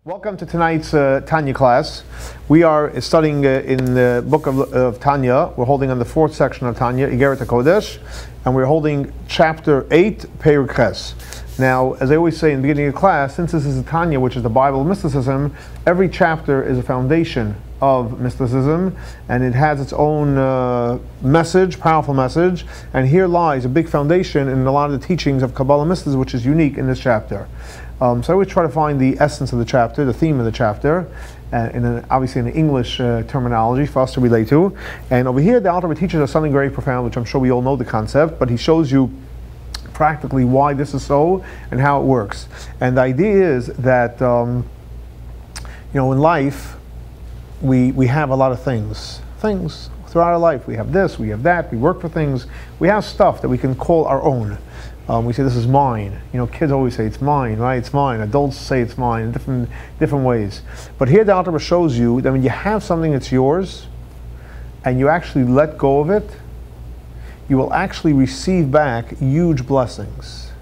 Welcome to tonight's Tanya class. We are studying in the book of Tanya. We're holding on the fourth section of Tanya, Igeret Hakodesh, and we're holding chapter 8, Perek Ches. Now, as I always say in the beginning of class, since this is a Tanya, which is the Bible of mysticism, every chapter is a foundation of mysticism, and it has its own message, powerful message, and here lies a big foundation in a lot of the teachings of Kabbalah mysticism, which is unique in this chapter. So I always try to find the essence of the chapter, the theme of the chapter, obviously in the English terminology for us to relate to. And over here, the Alter Rebbe teaches us something very profound, which I'm sure we all know the concept, but he shows you practically why this is so and how it works. And the idea is that, in life, we have a lot of things throughout our life. We have this, we have that, we work for things. We have stuff that we can call our own. We say this is mine. Kids always say it's mine, right? It's mine. Adults say it's mine in different ways. But here the Alter Rebbe shows you that when you have something that's yours and you actually let go of it, you will actually receive back huge blessings.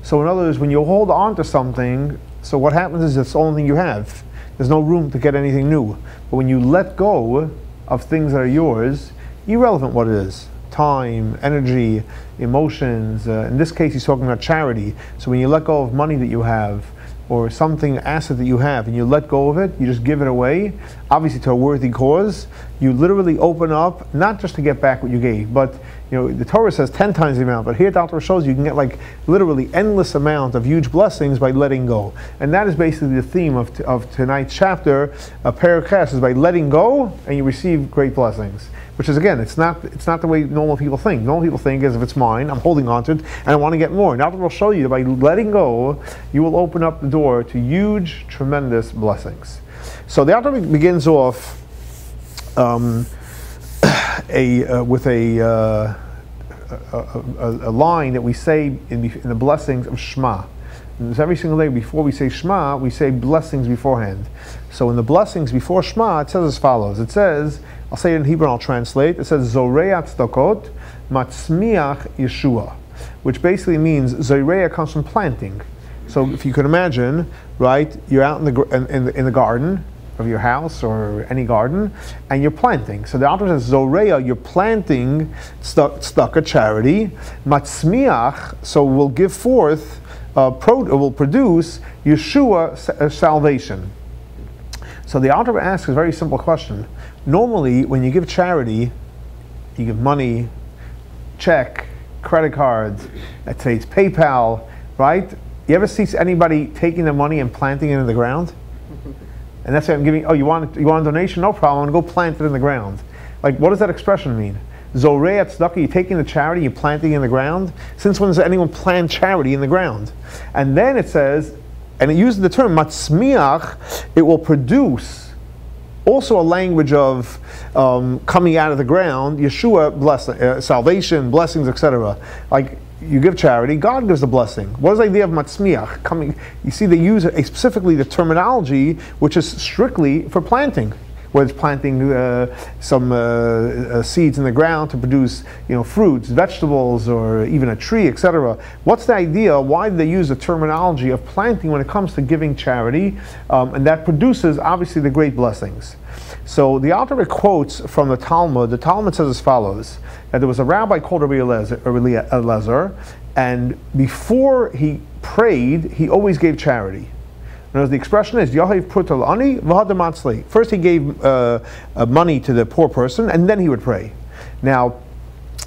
So in other words, when you hold on to something, so what happens is it's the only thing you have. There's no room to get anything new. But when you let go of things that are yours, irrelevant what it is, time, energy, emotions. In this case, he's talking about charity. So when you let go of money that you have, or something, asset that you have, and you let go of it, you just give it away, obviously to a worthy cause, you literally open up, not just to get back what you gave, but the Torah says 10 times the amount, but here the Alter Rebbe shows you can get literally endless amount of huge blessings by letting go. And that is basically the theme of tonight's chapter, Perek Ches, is by letting go, and you receive great blessings. Which is, again, it's not the way normal people think. Normal people think is, if it's mine, I'm holding on to it, and I want to get more. Now we'll show you that by letting go, you will open up the door to huge, tremendous blessings. So the Alter Rebbe begins off with a line that we say in the blessings of Shema. And every single day before we say Shema, we say blessings beforehand. So in the blessings before Shema, it says as follows. It says, I'll say it in Hebrew and I'll translate. It says, Zor'a tzedakot, מצמיח ישועות, which basically means Zor'a comes from planting. So if you can imagine, right, you're out in the garden of your house or any garden, and you're planting. So the Alter says, Zor'a, you're planting tzedakah, charity. מצמיח, so will give forth, will produce Yeshua, salvation. So the Alter Rebbe asks a very simple question. Normally, when you give charity, you give money, check, credit cards, today it's PayPal, right? You ever see anybody taking the money and planting it in the ground? And that's what I'm giving. Oh, you want a donation? No problem. I'm going to go plant it in the ground. What does that expression mean? Zor'a tzedakah, you're taking the charity, you're planting it in the ground. Since when does anyone plant charity in the ground? And then it says, and it uses the term מצמיח, it will produce. Also a language of coming out of the ground, Yeshua, salvation, blessings, etc. You give charity, God gives the blessing. What is the idea of מצמיח? Coming, you see they use specifically the terminology which is strictly for planting. Whether it's planting some seeds in the ground to produce, fruits, vegetables, or even a tree, etc. What's the idea? Why do they use the terminology of planting when it comes to giving charity? And that produces, obviously, the great blessings. So the Alter Rebbe quotes from the Talmud. The Talmud says as follows, that there was a rabbi called Rabbi Elazar, and before he prayed, he always gave charity. The expression is, first he gave money to the poor person, and then he would pray. Now,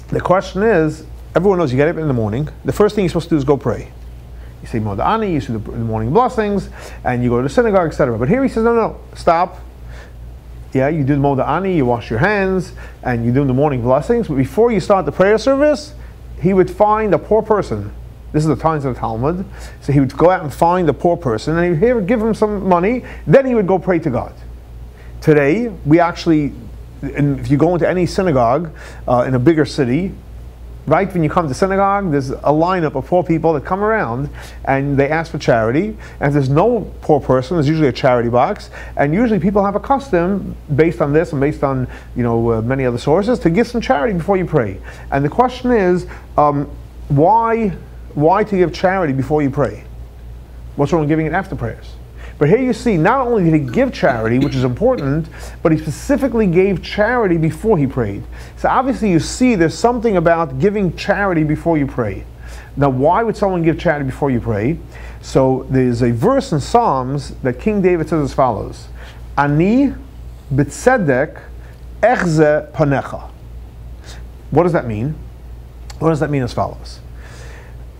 the question is, everyone knows you get up in the morning, the first thing you're supposed to do is go pray. You say Modani, you say the morning blessings, and you go to the synagogue, etc. But here he says, no, stop. Yeah, you do the Modani, you wash your hands, and you do the morning blessings, but before you start the prayer service, he would find a poor person. This is the times of the Talmud. So he would go out and find the poor person, and he would give him some money, then he would go pray to God. Today, we actually, if you go into any synagogue in a bigger city, right, when you come to synagogue, there's a lineup of poor people that come around, and they ask for charity, and if there's no poor person, there's usually a charity box, and usually people have a custom, based on this and based on many other sources, to give some charity before you pray. And the question is, why to give charity before you pray? What's wrong with giving it after prayers? But here you see, not only did he give charity, which is important, but he specifically gave charity before he prayed. So obviously you see there's something about giving charity before you pray. Now why would someone give charity before you pray? So there's a verse in Psalms that King David says as follows: Ani b'tzedek אחזה פניך. What does that mean? What does that mean as follows?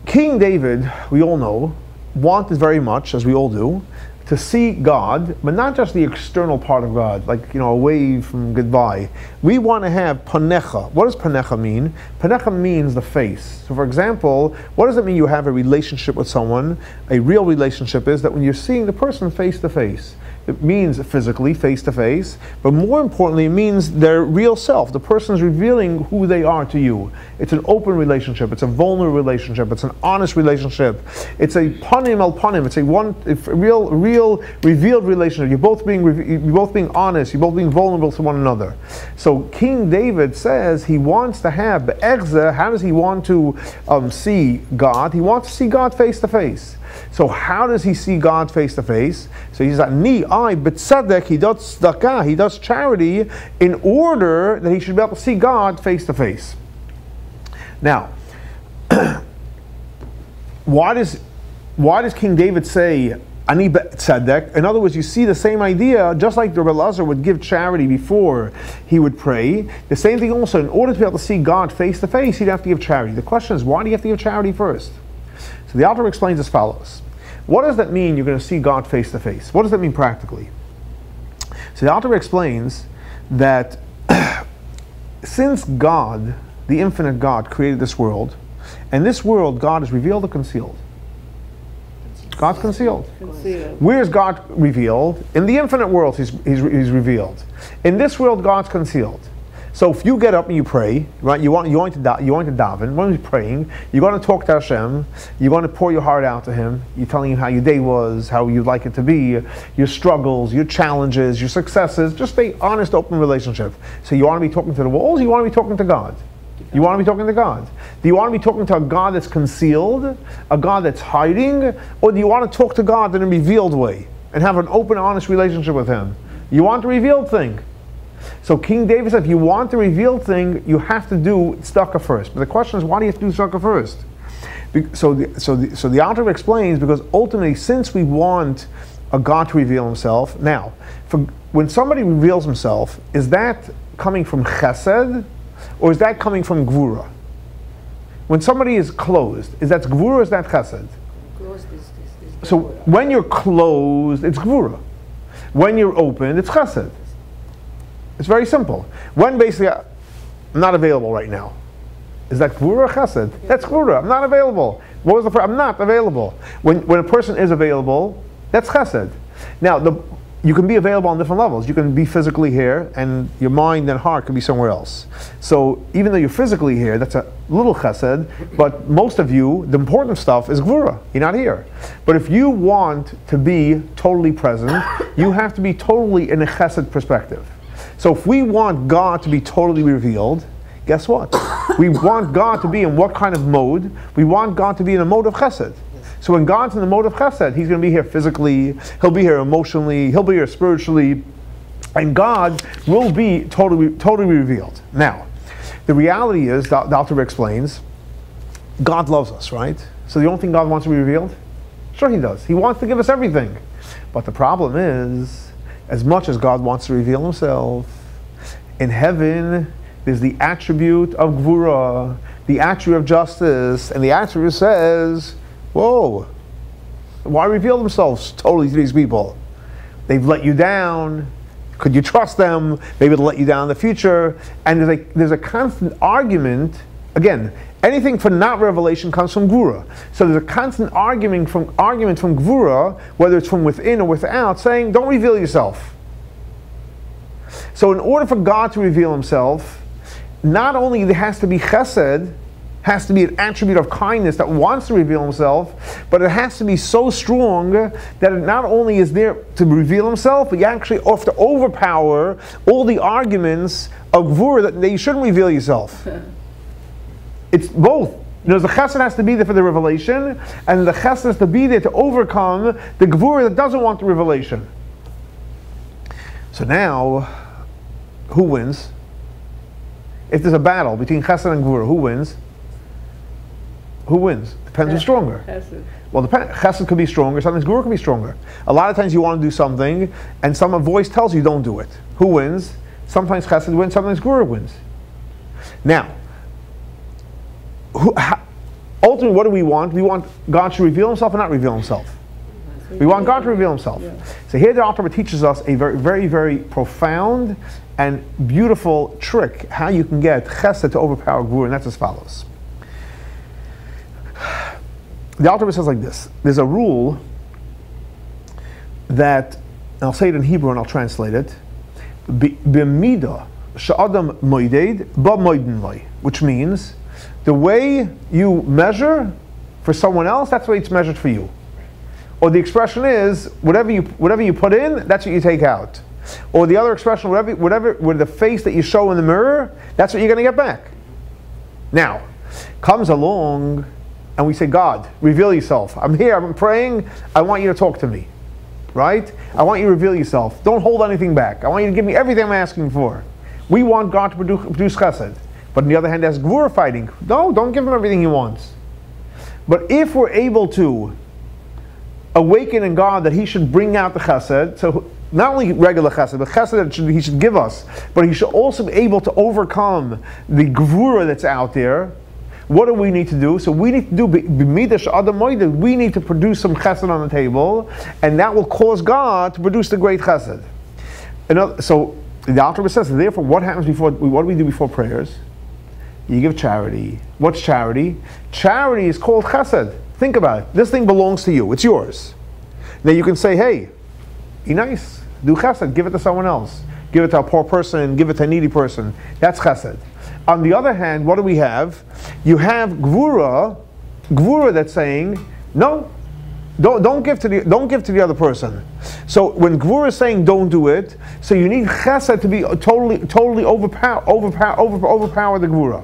King David, we all know, wanted very much, as we all do, to see God, but not just the external part of God, like, a wave from goodbye. We want to have panicha. What does panicha mean? Panicha means the face. So for example, what does it mean you have a relationship with someone? A real relationship is that when you're seeing the person face to face. It means physically, face to face, but more importantly, it means their real self. The person's revealing who they are to you. It's an open relationship. It's a vulnerable relationship. It's an honest relationship. It's a panim el panim. It's a real revealed relationship. You're both being honest. You're both being vulnerable to one another. So King David says he wants to have the Achze. How does he want to see God? He wants to see God face to face. So how does he see God face to face? So he says, b'tzadek, he does tzedakah, he does charity in order that he should be able to see God face to face. Now, why does King David say ani b'tzadek? In other words, you see the same idea, just like Rabbi Elazar would give charity before he would pray. The same thing also, in order to be able to see God face to face, he'd have to give charity. The question is, why do you have to give charity first? So the Alter Rebbe explains as follows. What does that mean, you're going to see God face to face? What does that mean practically? So the Alter Rebbe explains that since God, the infinite God, created this world, and this world, God is revealed or concealed? God's concealed. Where is God revealed? In the infinite world, he's revealed. In this world, God's concealed. So if you get up and you pray, right? You want to daven. When you're praying, you're going to talk to Hashem. You're going to pour your heart out to Him. You're telling Him how your day was, how you'd like it to be, your struggles, your challenges, your successes. Just an honest, open relationship. So you want to be talking to the walls. You want to be talking to God. You want to be talking to God. Do you want to be talking to a God that's concealed, a God that's hiding, or do you want to talk to God in a revealed way and have an open, honest relationship with Him? You want the revealed thing. So King David said, if you want the revealed thing, you have to do tzedakah first. But the question is, why do you have to do tzedakah first? So the Alter Rebbe explains, because ultimately, since we want a God to reveal Himself, now, when somebody reveals himself, is that coming from Chesed, or is that coming from Gevura? When somebody is closed, is that Gevura or is that Chesed? Closed is So when you're closed, it's Gevura. When you're open, it's Chesed. It's very simple. When basically, I'm not available right now. Is that Gevura or Chesed? That's Gevura. I'm not available. What was the I'm not available. When a person is available, that's Chesed. Now, you can be available on different levels. You can be physically here, and your mind and heart can be somewhere else. So even though you're physically here, that's a little Chesed, but most of you, the important stuff is Gevura. You're not here. But if you want to be totally present, you have to be totally in a Chesed perspective. So if we want God to be totally revealed, guess what? We want God to be in what kind of mode? We want God to be in a mode of Chesed. So when God's in the mode of Chesed, He's going to be here physically, He'll be here emotionally, He'll be here spiritually, and God will be totally revealed. Now, the reality is, the Alter Rebbe explains, God loves us, right? So the only thing God wants to be revealed? Sure He does. He wants to give us everything. But the problem is, as much as God wants to reveal Himself, in heaven there's the attribute of Gevura, the attribute of justice, and the attribute says, whoa, why reveal themselves totally to these people? They've let you down. Could you trust them? Maybe they'll let you down in the future. And there's a constant argument. Again, anything for not revelation comes from Gevura. So there's a constant argument from Gevura, whether it's from within or without, saying, don't reveal yourself. So in order for God to reveal Himself, not only there has to be Chesed, has to be an attribute of kindness that wants to reveal Himself, but it has to be so strong that it not only is there to reveal Himself, but you actually have to overpower all the arguments of Gevura that you shouldn't reveal yourself. It's both. The chesed has to be there for the revelation, and the chesed has to be there to overcome the gevura that doesn't want the revelation. So now, who wins? If there's a battle between chesed and gevura, who wins? Who wins? Depends who's stronger. Chesed. Well, chesed could be stronger, sometimes gevura could be stronger. A lot of times you want to do something, and some voice tells you don't do it. Who wins? Sometimes chesed wins, sometimes gevura wins. Now, ultimately, what do we want? We want God to reveal Himself or not reveal Himself? We want God to reveal Himself. Yeah. So here the Alter Rebbe teaches us a very, very, very profound and beautiful trick how you can get chesed to overpower gevura, and that's as follows. The Alter Rebbe says like this. There's a rule that, and I'll say it in Hebrew and I'll translate it, Midah שאדם מודד במודדים לו, which means the way you measure for someone else, that's the way it's measured for you. Or the expression is, whatever you put in, that's what you take out. Or the other expression, with the face that you show in the mirror, that's what you're going to get back. Now, comes along and we say, God, reveal yourself. I'm here, I'm praying, I want you to talk to me. Right? I want you to reveal yourself. Don't hold anything back. I want you to give me everything I'm asking for. We want God to produce chesed. But on the other hand, that's gevura fighting. No, don't give him everything he wants. But if we're able to awaken in God that He should bring out the chesed, so not only regular chesed, but chesed that He should give us, but He should also be able to overcome the gevura that's out there. What do we need to do? So we need to do b'midah she'adam moeded. We need to produce some chesed on the table, and that will cause God to produce the great chesed. So the Alter Rebbe says, therefore, what happens before? What do we do before prayers? You give charity. What's charity? Charity is called chesed. Think about it. This thing belongs to you. It's yours. Now you can say, hey, be nice. Do chesed. Give it to someone else. Give it to a poor person. Give it to a needy person. That's chesed. On the other hand, what do we have? You have gevura that's saying, no, don't give to the other person. So when gevura is saying don't do it, so you need chesed to be totally overpower the gevura.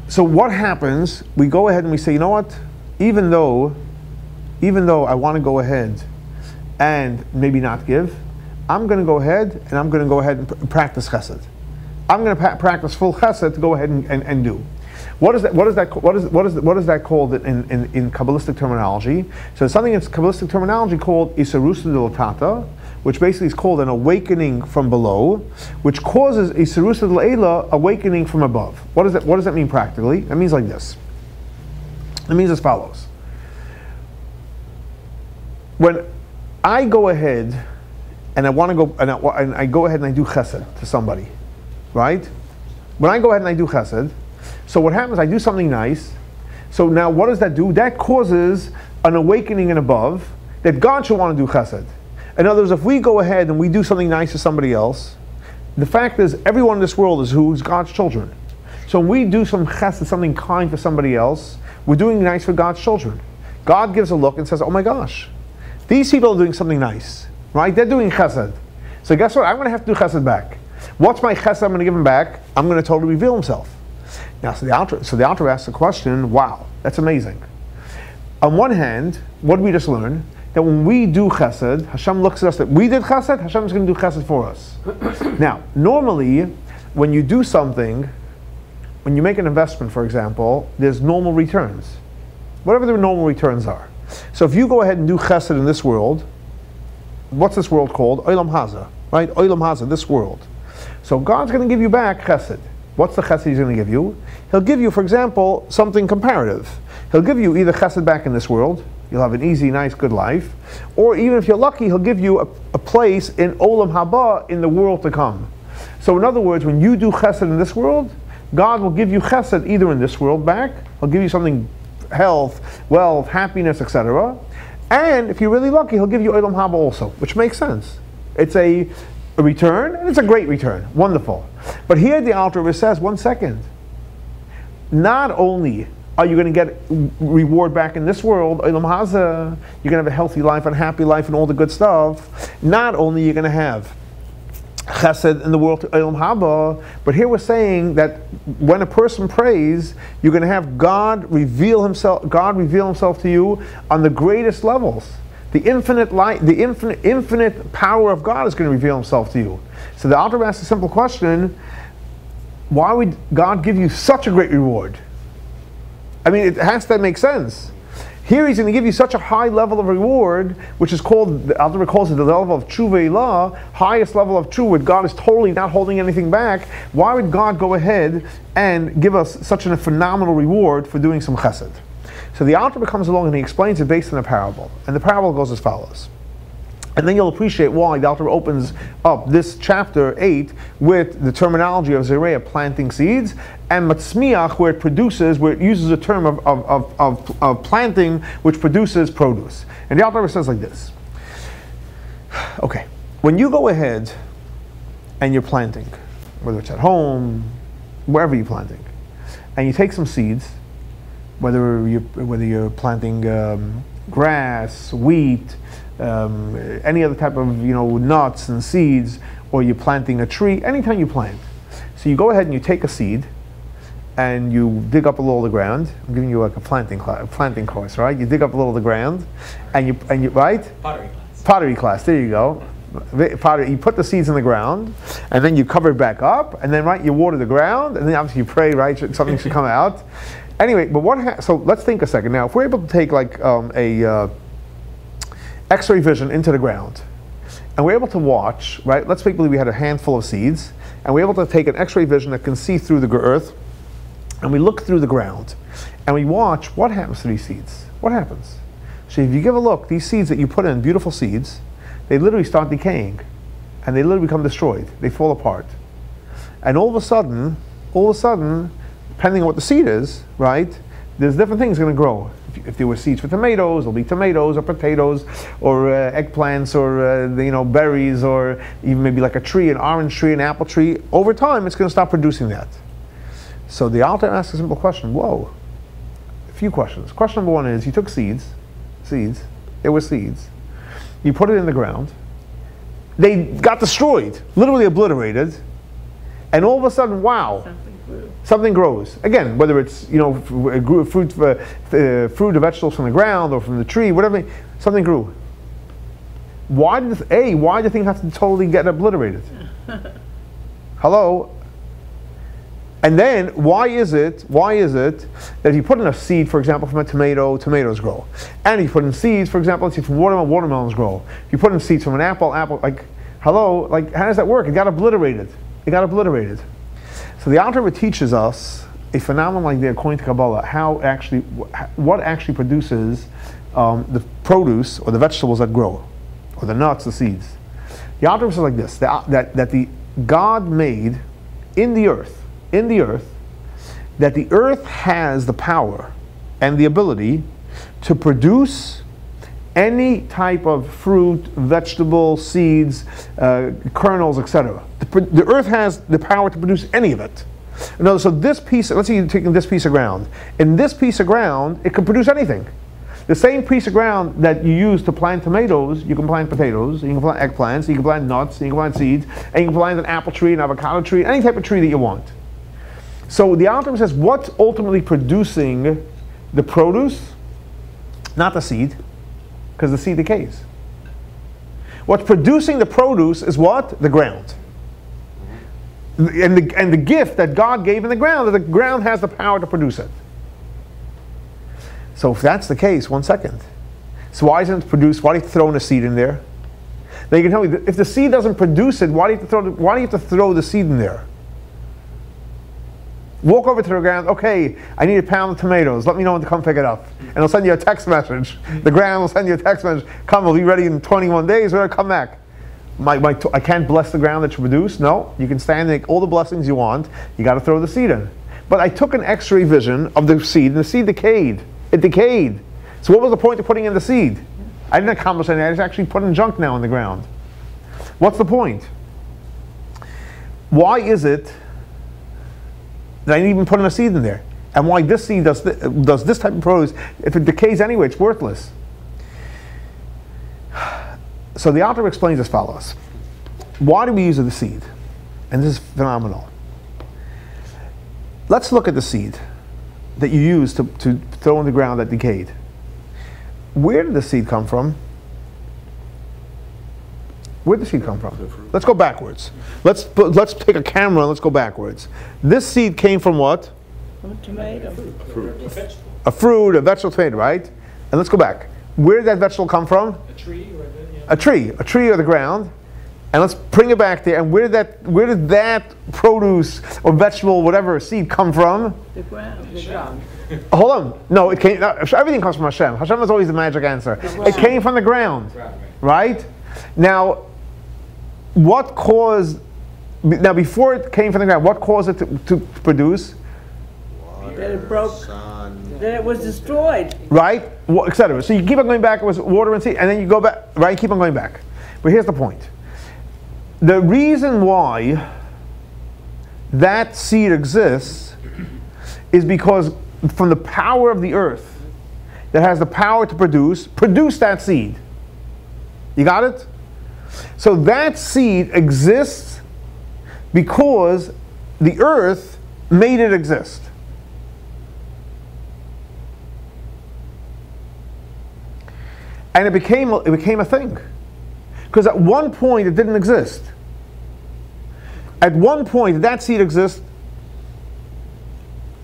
So what happens? We go ahead and we say, you know what? Even though I want to go ahead and maybe not give, I'm going to go ahead and practice chesed. I'm going to practice full chesed to go ahead and do. What is that called in Kabbalistic terminology? So it's something in Kabbalistic terminology called dltתא, which basically is called an awakening from below, which causes דלעילא, awakening from above. What does that mean practically? It means like this. It means as follows. When I go ahead and I go ahead and I do chesed to somebody, right? When I go ahead and I do chesed, so what happens, I do something nice. So now what does that do? That causes an awakening in above that God should want to do chesed. In other words, if we go ahead and we do something nice to somebody else, the fact is everyone in this world who's God's children. So when we do some chesed, something kind for somebody else, we're doing nice for God's children. God gives a look and says, oh my gosh, these people are doing something nice, right? They're doing chesed. So guess what? I'm going to have to do chesed back. What's my chesed I'm going to give him back? I'm going to totally reveal himself. Now, so the Alter asks the question, wow, that's amazing. On one hand, what did we just learn? That when we do chesed, Hashem looks at us that we did chesed, Hashem is going to do chesed for us. Now, normally, when you do something, when you make an investment, for example, there's normal returns. Whatever the normal returns are. So if you go ahead and do chesed in this world, what's this world called? Olam Haza, right? Olam Haza, this world. So God's going to give you back chesed. What's the chesed He's going to give you? He'll give you, for example, something comparative. He'll give you either chesed back in this world, you'll have an easy, nice, good life, or even if you're lucky, He'll give you a place in Olam Haba, in the world to come. So in other words, when you do chesed in this world, God will give you chesed either in this world back, He'll give you something, health, wealth, happiness, etc. And if you're really lucky, He'll give you Olam Haba also, which makes sense. It's a return, and it's a great return. Wonderful. But here the Alter Rebbe says, 1 second. Not only are you going to get reward back in this world, Olam Haza, you're going to have a healthy life and happy life and all the good stuff. Not only are you going to have Chesed in the world to Olam Haba, but here we're saying that when a person prays, you're going to have God reveal Himself to you on the greatest levels. The infinite light, the infinite power of God is going to reveal Himself to you. So the Alter Rebbe asks a simple question: why would God give you such a great reward? I mean, it has to make sense. Here He's going to give you such a high level of reward, which is called, the Alter Rebbe calls it the level of Teshuva Ilah, highest level of Teshuva, where God is totally not holding anything back. Why would God go ahead and give us such a phenomenal reward for doing some chesed? So the Alter Rebbe comes along and he explains it based on a parable. And the parable goes as follows. And then you'll appreciate why the Alter Rebbe opens up this chapter 8 with the terminology of Zor'a, planting seeds, and מצמיח, where it uses a term of planting, which produces produce. And the Alter Rebbe says like this. Okay, when you go ahead and you're planting, whether it's at home, wherever you're planting, and you take some seeds, whether you're planting grass, wheat, any other type of nuts and seeds, or you're planting a tree, anytime you plant. So you go ahead and you take a seed and you dig up a little of the ground. I'm giving you like a planting course, right? You dig up a little of the ground and you right? Pottery class, there you go. You put the seeds in the ground and then you cover it back up and then you water the ground and then obviously you pray, right? Something should come out. Anyway, but so let's think a second. Now, if we're able to take like a X-ray vision into the ground, and we're able to watch, right? Let's make believe we had a handful of seeds, and we're able to take an X-ray vision that can see through the earth, and we look through the ground, and we watch what happens to these seeds. What happens? So if you give a look, these seeds that you put in, beautiful seeds, they literally start decaying, and they literally become destroyed. They fall apart, and all of a sudden, depending on what the seed is, right? There's different things going to grow. If there were seeds for tomatoes, there'll be tomatoes or potatoes or eggplants or berries, or even maybe like a tree, an orange tree, an apple tree. Over time, it's going to start producing that. So the Alter asks a simple question. Whoa, a few questions. Question number one is: you took seeds. There were seeds. You put it in the ground. They got destroyed, literally obliterated, and all of a sudden, wow. Something grows. Again, whether it's fruit or vegetables from the ground or from the tree, whatever, something grew. Why did the thing have to totally get obliterated? Hello? And then why is it that if you put in a seed, for example, from a tomato, tomatoes grow? And if you put in seeds, for example, let's see, from watermelon, watermelons grow. If you put in seeds from an apple, how does that work? It got obliterated. So the Alter Rebbe teaches us a phenomenon like that, according to Kabbalah, what actually produces the produce or the vegetables that grow, or the nuts, the seeds. The Alter Rebbe says like this: that the God made in the earth, that the earth has the power and the ability to produce any type of fruit, vegetable, seeds, kernels, etc. The earth has the power to produce any of it. No, so this piece, let's say you're taking this piece of ground. In this piece of ground, it can produce anything. The same piece of ground that you use to plant tomatoes, you can plant potatoes, you can plant eggplants, you can plant nuts, you can plant seeds, and you can plant an apple tree, an avocado tree, any type of tree that you want. So the Alter Rebbe says, what's ultimately producing the produce? Not the seed, because the seed decays. What's producing the produce is what? The ground. And the gift that God gave in the ground, that the ground has the power to produce it. So if that's the case, one second. So why isn't it produced? Why do you have to throw in a seed in there? Now you can tell me, if the seed doesn't produce it, why do you have to throw the seed in there? Walk over to the ground, okay, I need a pound of tomatoes, let me know when to come pick it up. And I'll send you a text message. The ground will send you a text message. Come, we'll be ready in 21 days, we're going to come back. I can't bless the ground that you produce. No, you can stand and make all the blessings you want. You got to throw the seed in. But I took an X-ray vision of the seed, and the seed decayed. It decayed. So what was the point of putting in the seed? I didn't accomplish anything. I just actually put in junk now in the ground. What's the point? Why is it that I didn't even put in a seed in there? And why this seed does this type of produce? If it decays anyway, it's worthless. So the Alter Rebbe explains as follows. Why do we use the seed? And this is phenomenal. Let's look at the seed that you use to throw in the ground that decayed. Where did the seed come from? Where did the seed come from? Let's go backwards. Let's take a camera and let's go backwards. This seed came from what? From a tomato. A fruit, a vegetable, tomato, right? And let's go back. Where did that vegetable come from? A tree. A tree or the ground. And let's bring it back there. And where did that produce or vegetable, whatever, seed come from? The ground. Hold on. No, it came. Everything comes from Hashem. Hashem is always the magic answer. It came from the ground, right? Now, what caused? Now, before it came from the ground, what caused it to produce? That it broke. That it was destroyed. Right, etc. So you keep on going back with water and seed, and then you go back. Right, keep on going back. But here's the point. The reason why that seed exists is because from the power of the earth that has the power to produce that seed. You got it? So that seed exists because the earth made it exist. And it became a thing. Because at one point it didn't exist. At one point, did that seed exist?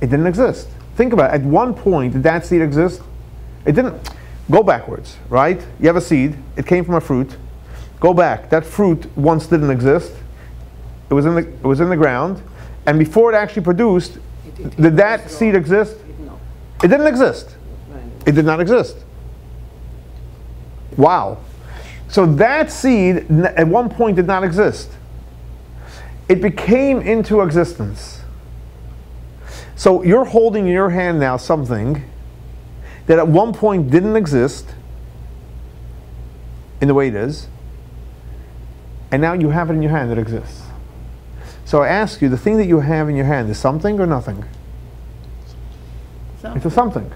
It didn't exist. Think about it. At one point, did that seed exist? It didn't. Go backwards, right? You have a seed. It came from a fruit. Go back. That fruit once didn't exist. It was in the ground. And before it actually produced, did that seed exist? No. It didn't exist. It did not exist. Wow. So that seed at one point did not exist. It became into existence. So you're holding in your hand now something that at one point didn't exist in the way it is, and now you have it in your hand that exists. So I ask you, the thing that you have in your hand is something or nothing? It's a something.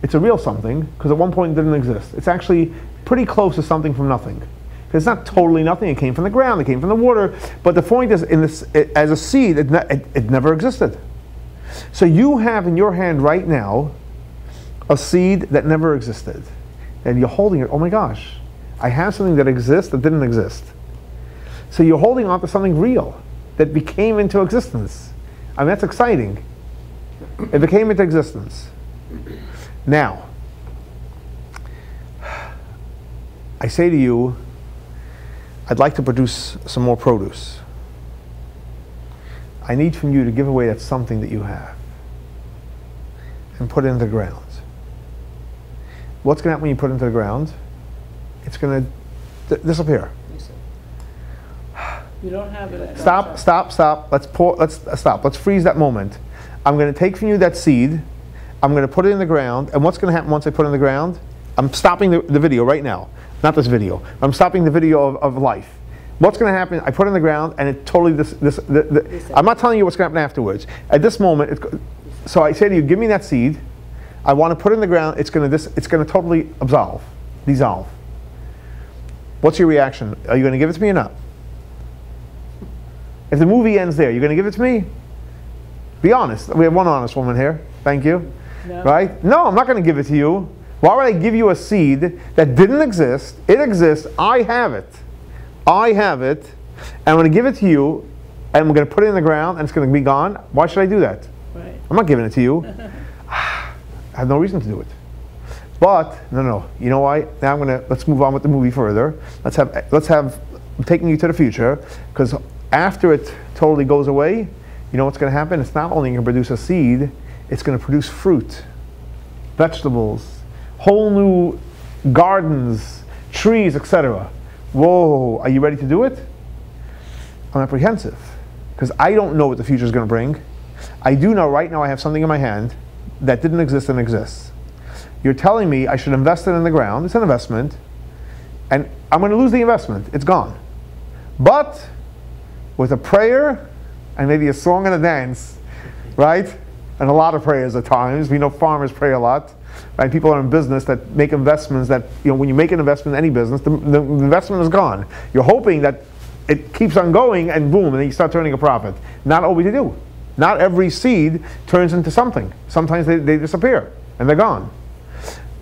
It's a real something, because at one point it didn't exist. It's actually pretty close to something from nothing. It's not totally nothing. It came from the ground. It came from the water. But the point is, as a seed, it never existed. So you have in your hand right now a seed that never existed. And you're holding it. Oh my gosh. I have something that exists that didn't exist. So you're holding on to something real that became into existence. I mean, that's exciting. It became into existence. Now, I say to you, I'd like to produce some more produce. I need from you to give away that something that you have and put it into the ground. What's going to happen when you put it into the ground? It's going to disappear. You don't have it. Stop. Let's stop. Let's freeze that moment. I'm going to take from you that seed. I'm going to put it in the ground. And what's going to happen once I put it in the ground? I'm stopping the video right now. Not this video. I'm stopping the video of life. What's going to happen? I put it in the ground, and it totally I'm not telling you what's going to happen afterwards. At this moment, so I say to you, give me that seed. I want to put it in the ground. It's going to totally dissolve. What's your reaction? Are you going to give it to me or not? If the movie ends there, you're going to give it to me? Be honest. We have one honest woman here. Thank you. No. Right? No, I'm not going to give it to you. Why would I give you a seed that didn't exist? It exists. I have it. And I'm going to give it to you, and we're going to put it in the ground, and it's going to be gone. Why should I do that? Right. I'm not giving it to you. I have no reason to do it. But no. You know why? Now let's move on with the movie further. I'm taking you to the future, because after it totally goes away, you know what's going to happen? It's not only going to produce a seed, it's going to produce fruit, vegetables, whole new gardens, trees, etc. Whoa, are you ready to do it? I'm apprehensive, because I don't know what the future is going to bring. I do know right now I have something in my hand that didn't exist and exists. You're telling me I should invest it in the ground. It's an investment, and I'm going to lose the investment. It's gone. But with a prayer and maybe a song and a dance, right? And a lot of prayers at times. We know farmers pray a lot. Right? People are in business that make investments that, when you make an investment in any business, the investment is gone. You're hoping that it keeps on going, and boom, and then you start turning a profit. Not always you do. Not every seed turns into something. Sometimes they disappear, and they're gone.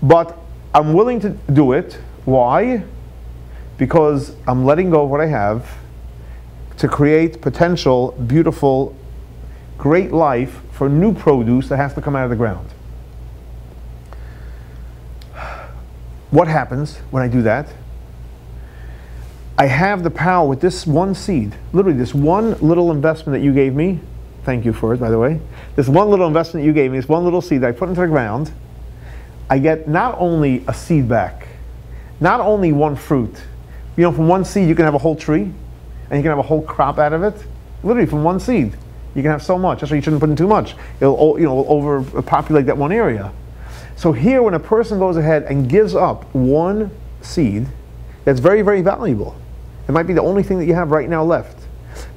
But I'm willing to do it. Why? Because I'm letting go of what I have to create potential, beautiful, great life for new produce that has to come out of the ground. What happens when I do that? I have the power with this one seed, literally this one little investment that you gave me. Thank you for it, by the way. This one little investment you gave me, this one little seed that I put into the ground, I get not only a seed back, not only one fruit. You know, from one seed you can have a whole tree, and you can have a whole crop out of it. Literally from one seed, you can have so much. That's why you shouldn't put in too much. It'll, overpopulate that one area. So here, when a person goes ahead and gives up one seed, that's very, very valuable. It might be the only thing that you have right now left.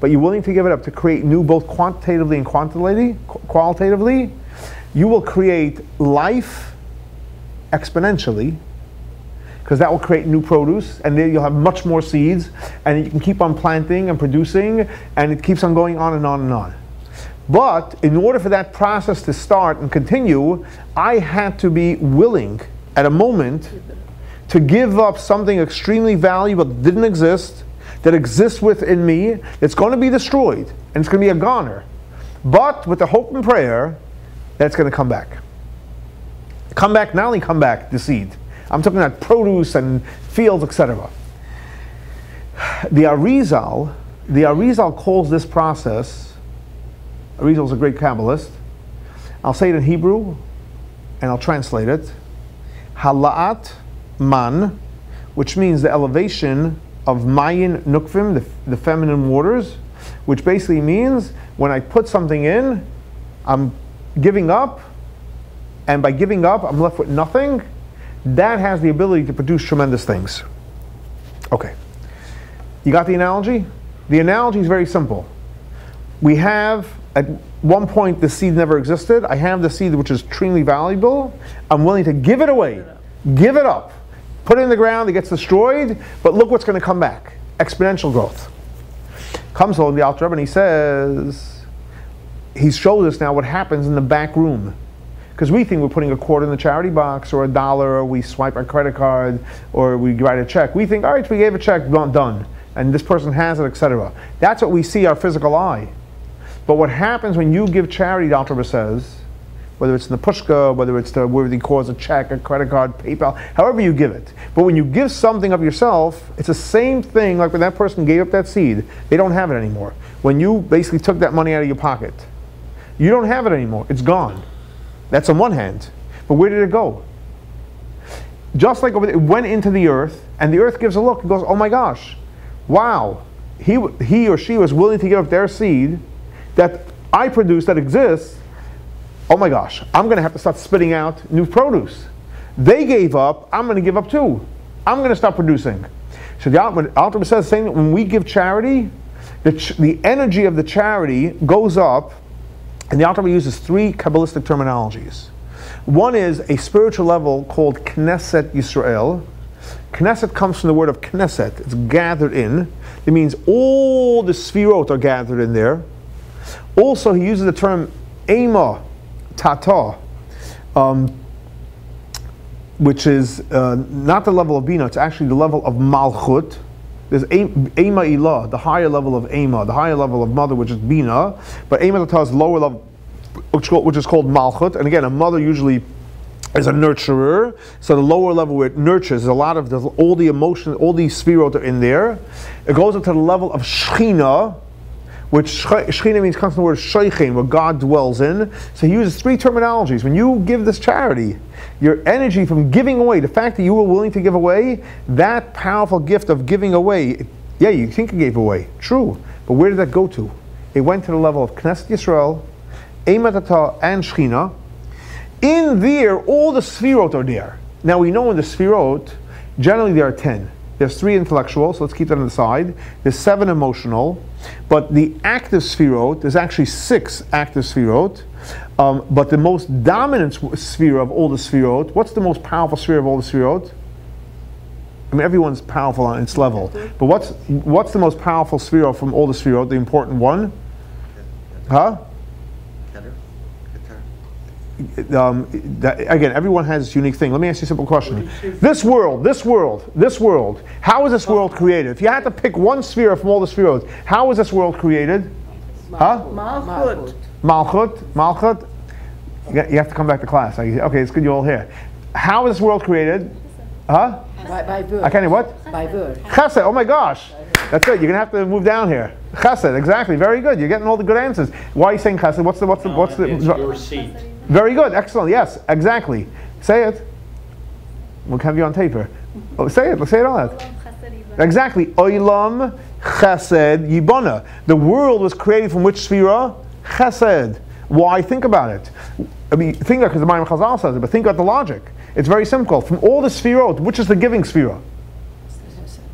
But you're willing to give it up to create new, both quantitatively and qualitatively. You will create life exponentially, because that will create new produce, and then you'll have much more seeds, and you can keep on planting and producing, and it keeps on going on and on and on. But in order for that process to start and continue, I had to be willing at a moment to give up something extremely valuable that didn't exist, that exists within me, that's going to be destroyed, and it's going to be a goner. But with the hope and prayer that it's going to come back. Come back, not only come back, the seed. I'm talking about produce and fields, etc. The Arizal calls this process, Arizal is a great Kabbalist. I'll say it in Hebrew, and I'll translate it. Hala'at man, which means the elevation of Mayin Nukvim, the feminine waters, which basically means when I put something in, I'm giving up, and by giving up, I'm left with nothing. That has the ability to produce tremendous things. Okay. You got the analogy? The analogy is very simple. We have, at one point, the seed never existed. I have the seed which is extremely valuable. I'm willing to give it away. Give it up. Put it in the ground, it gets destroyed, but look what's going to come back. Exponential growth. Comes along the Alter Rebbe and he says, he shows us now what happens in the back room. Because we think we're putting a quarter in the charity box, or $1, or we swipe our credit card, or we write a check. We think, all right, we gave a check, done. And this person has it, etc. That's what we see our physical eye. But what happens when you give charity, the Alter Rebbe says, whether it's in the pushka, whether it's the where they cause a check, a credit card, PayPal, however you give it. But when you give something of yourself, it's the same thing like when that person gave up that seed. They don't have it anymore. When you basically took that money out of your pocket, you don't have it anymore. It's gone. That's on one hand. But where did it go? Just like over there, it went into the earth, and the earth gives a look and goes, oh my gosh, wow, he or she was willing to give up their seed that I produced, that exists. Oh my gosh, I'm going to have to start spitting out new produce. They gave up, I'm going to give up too. I'm going to start producing. So the Alter Rebbe says, saying that when we give charity, the energy of the charity goes up, and the Alter Rebbe uses three Kabbalistic terminologies. One is a spiritual level called Knesset Yisrael. Knesset comes from the word of Knesset. It's gathered in. It means all the Sfirot are gathered in there. Also, he uses the term Ema Tata, which is not the level of Bina, it's actually the level of Malchut. There's Ema Ilah, the higher level of Ema, the higher level of mother, which is Bina, but Ema Tata is lower level, which is called Malchut. And again, a mother usually is a nurturer, so the lower level where it nurtures, a lot of all the emotions, all these Sfirot are in there. It goes up to the level of Shechina, which Shechina means comes from the word Sheichen, where God dwells in. So he uses three terminologies. When you give this charity, your energy from giving away, the fact that you were willing to give away, that powerful gift of giving away, yeah, you think you gave away, true, but where did that go to? It went to the level of Knesset Yisrael, Eimatata, and Shechina. In there, all the Sfirot are there. Now we know in the Sfirot, generally there are 10. There's 3 intellectual, so let's keep that on the side. There's 7 emotional, but the active Sfirot, there's actually 6 active Sfirot, but the most dominant sphere of all the Sfirot, what's the most powerful sphere of all the Sfirot? I mean, everyone's powerful on its level. But what's the most powerful sphero from all the sphero, the important one? Huh? Again, everyone has this unique thing. Let me ask you a simple question. This world, how is this world created? If you had to pick one sphere from all the spheros, how is this world created? Huh? Malchut. You have to come back to class. Okay, it's good you're all here. How is this world created? Huh? By birth. I can't hear what? By birth. Chesed. Oh my gosh. That's it. You're gonna have to move down here. Chesed. Exactly. Very good. You're getting all the good answers. Why are you saying chesed? What's the? It's your seat. Very good. Excellent. Yes. Exactly. Say it. We'll have you on taper. Oh, say it. Let's say it all out. Exactly. Olam chesed yibona. The world was created from which sphera? Chesed. Why? Think about it. I mean, think about it because the Midah of Gevura says it, but think about the logic. It's very simple. From all the sphirot, which is the giving sphera?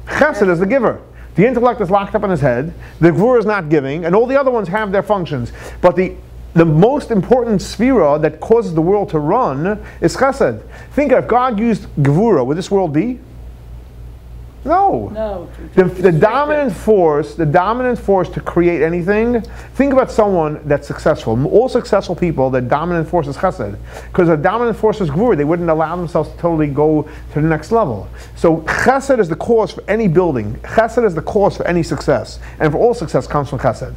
Chesed is the giver. The intellect is locked up in his head. The Gevura is not giving, and all the other ones have their functions. But the most important sphera that causes the world to run is Chesed. Think if God used Gevura, would this world be? No. The dominant force to create anything. Think about someone that's successful. All successful people, the dominant force is Chesed. Because the dominant force is Gevura, they wouldn't allow themselves to totally go to the next level. So Chesed is the cause for any building. Chesed is the cause for any success, and for all success comes from Chesed.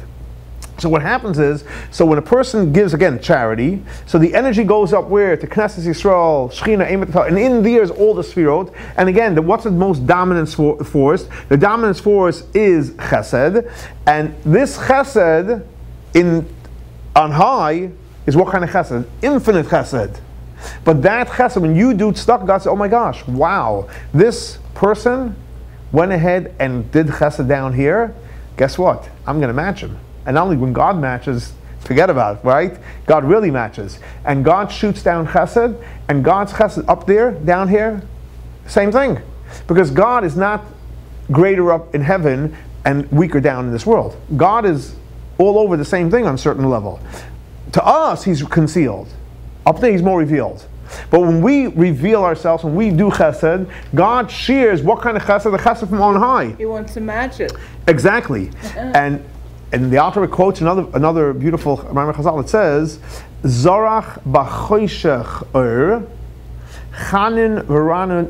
So what happens is, so when a person gives, again, charity, so the energy goes up where? To Knesset Yisrael, Shechina, and in there is all the Sfirot. And again, what's the most dominant force? The dominant force is Chesed. And this Chesed, on high, is what kind of Chesed? Infinite Chesed. But that Chesed, when you do tzedakah, God says, oh my gosh, wow, this person went ahead and did Chesed down here. Guess what? I'm going to match him. And not only when God matches, forget about it, right? God really matches. And God shoots down Chesed, and God's Chesed up there, down here, same thing. Because God is not greater up in heaven and weaker down in this world. God is all over the same thing on a certain level. To us, He's concealed. Up there, He's more revealed. But when we reveal ourselves, when we do Chesed, God shares what kind of Chesed? The Chesed from on high. He wants to match it. Exactly. And the Alter Rebbe quotes another beautiful Rambam Chazal. It says, "Zorach b'choshech chanin v'rachum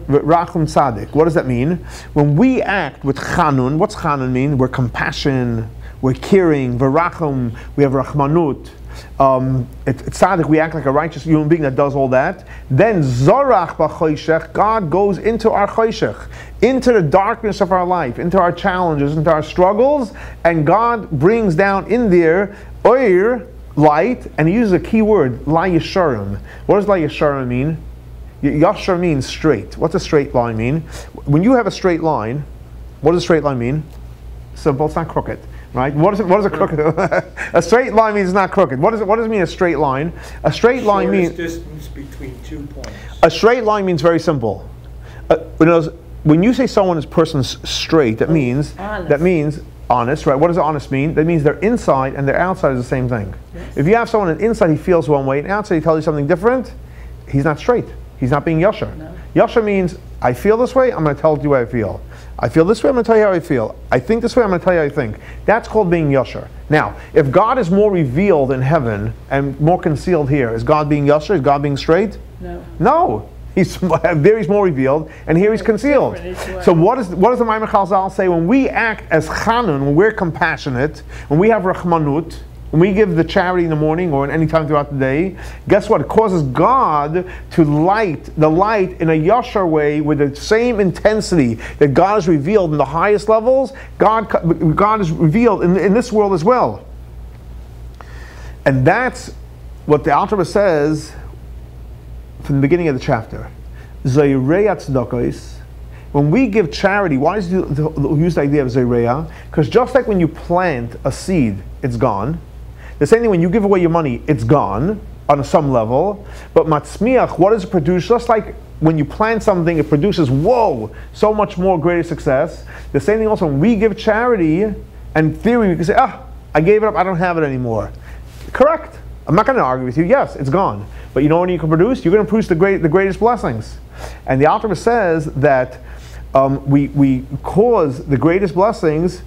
tzadik." What does that mean? When we act with chanun, what's chanun mean? We're compassion, we're caring, v'rachum, we have rachmanut. It's tzaddik, we act like a righteous human being that does all that. Then zorach b'choshech, God goes into our choshech, into the darkness of our life, into our challenges, into our struggles, and God brings down in there oir, light, and He uses a key word, la yesharim. What does la yesharim mean? Yashar means straight. What's a straight line mean? When you have a straight line, what does a straight line mean? Simple, it's not crooked. Right? What is a crooked? A straight line means it's not crooked. What does it mean? A straight line. A straight line means distance between 2 points. A straight line means very simple. When you say someone's person's straight, that means honest. Right? What does honest mean? That means their inside and their outside is the same thing. Yes. If you have someone on the inside he feels one way, and outside he tells you something different, he's not straight. He's not being yashar. No. Yashar means I feel this way. I'm going to tell you how I feel. I feel this way, I'm going to tell you how I feel. I think this way, I'm going to tell you how I think. That's called being yashar. Now, if God is more revealed in heaven and more concealed here, is God being yashar? Is God being straight? No. There He's more revealed, and here He's concealed. So what does the Midah of Gevura say? When we act as chanun, when we're compassionate, when we have rachmanut, when we give the charity in the morning or any time throughout the day, guess what? It causes God to light the light in a yashar way with the same intensity that God is revealed in the highest levels. God is revealed in this world as well. And that's what the Alter Rebbe says from the beginning of the chapter. When we give charity, why does he use the idea of Zayreya? Because just like when you plant a seed, it's gone. The same thing when you give away your money, it's gone on some level. But מצמיח, what does it produce? Just like when you plant something, it produces, whoa, so much more greater success. The same thing also when we give charity, and in theory we can say, I gave it up, I don't have it anymore. Correct. I'm not going to argue with you. Yes, it's gone. But you know what you can produce? You're going to produce the greatest blessings. And the Alter Rebbe says that we cause the greatest blessings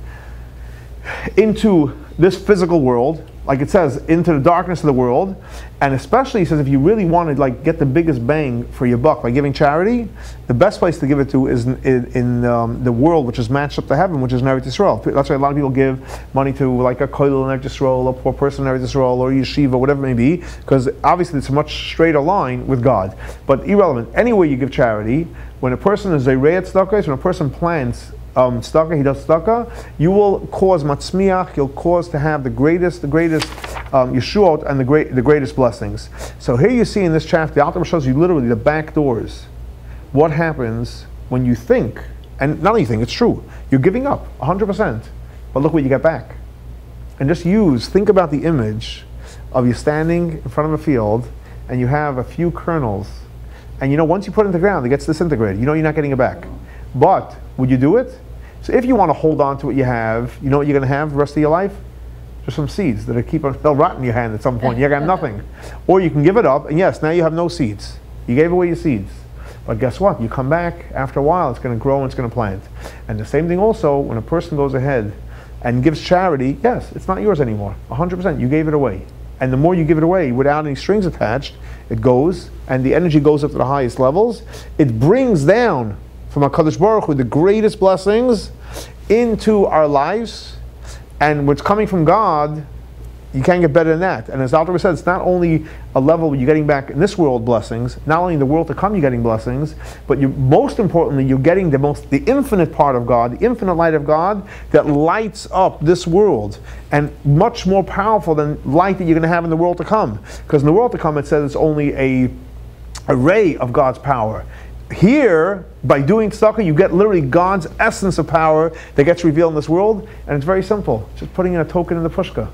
into this physical world, like it says, into the darkness of the world. And especially, he says, if you really want to like get the biggest bang for your buck by giving charity, the best place to give it to is in the world which is matched up to heaven, which is in Eretz Yisrael. That's why a lot of people give money to like a kollel in Eretz Yisrael, a poor person in Eretz Yisrael, or yeshiva, whatever it may be, because obviously it's a much straighter line with God. But irrelevant. Anyway you give charity, when a person is a re'at tzedakah, when a person plants tzedakah, he does tzedakah, you will cause מצמיח, you'll cause to have the greatest yeshuעות and the greatest blessings. So here you see in this chapter, the Alter Rebbe shows you literally the back doors. What happens when you think, and not only think, it's true, you're giving up 100%, but look what you get back. And just think about the image of you standing in front of a field, and you have a few kernels, and once you put it in the ground, it gets disintegrated. You're not getting it back. But would you do it? So if you want to hold on to what you have, you know what you're going to have the rest of your life? Just some seeds that they'll rot in your hand at some point. You're going to have nothing. Or you can give it up, and yes, now you have no seeds. You gave away your seeds. But guess what? You come back, after a while, it's going to grow and it's going to plant. And the same thing also, when a person goes ahead and gives charity, yes, it's not yours anymore. 100%, you gave it away. And the more you give it away without any strings attached, it goes, and the energy goes up to the highest levels. It brings down from HaKadosh Baruch Hu the greatest blessings into our lives, and what's coming from God, you can't get better than that. And as Alter Rebbe said, it's not only a level where you're getting back in this world blessings, not only in the world to come you're getting blessings, but most importantly you're getting the infinite part of God, the infinite light of God that lights up this world, and much more powerful than light that you're going to have in the world to come. Because in the world to come it says it's only a ray of God's power. Here, by doing tzedakah, you get literally God's essence of power that gets revealed in this world, and it's very simple. Just putting in a token in the pushka,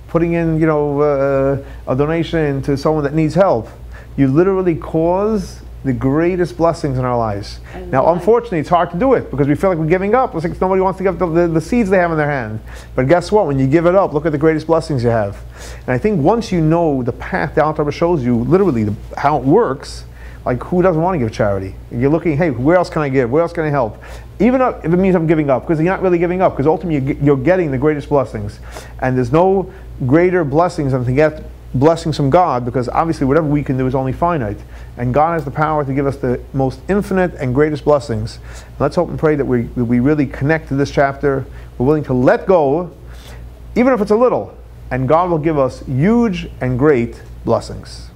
putting in, a donation to someone that needs help. You literally cause the greatest blessings in our lives. Now, unfortunately, it's hard to do it because we feel like we're giving up. It's like nobody wants to give the seeds they have in their hand. But guess what? When you give it up, look at the greatest blessings you have. And I think once you know the path the Alter Rebbe shows you, literally how it works. Like, who doesn't want to give charity? You're looking, hey, where else can I give? Where else can I help? Even if it means I'm giving up, because you're not really giving up, because ultimately you're getting the greatest blessings. And there's no greater blessings than to get blessings from God, because obviously whatever we can do is only finite. And God has the power to give us the most infinite and greatest blessings. And let's hope and pray that we really connect to this chapter. We're willing to let go, even if it's a little, and God will give us huge and great blessings.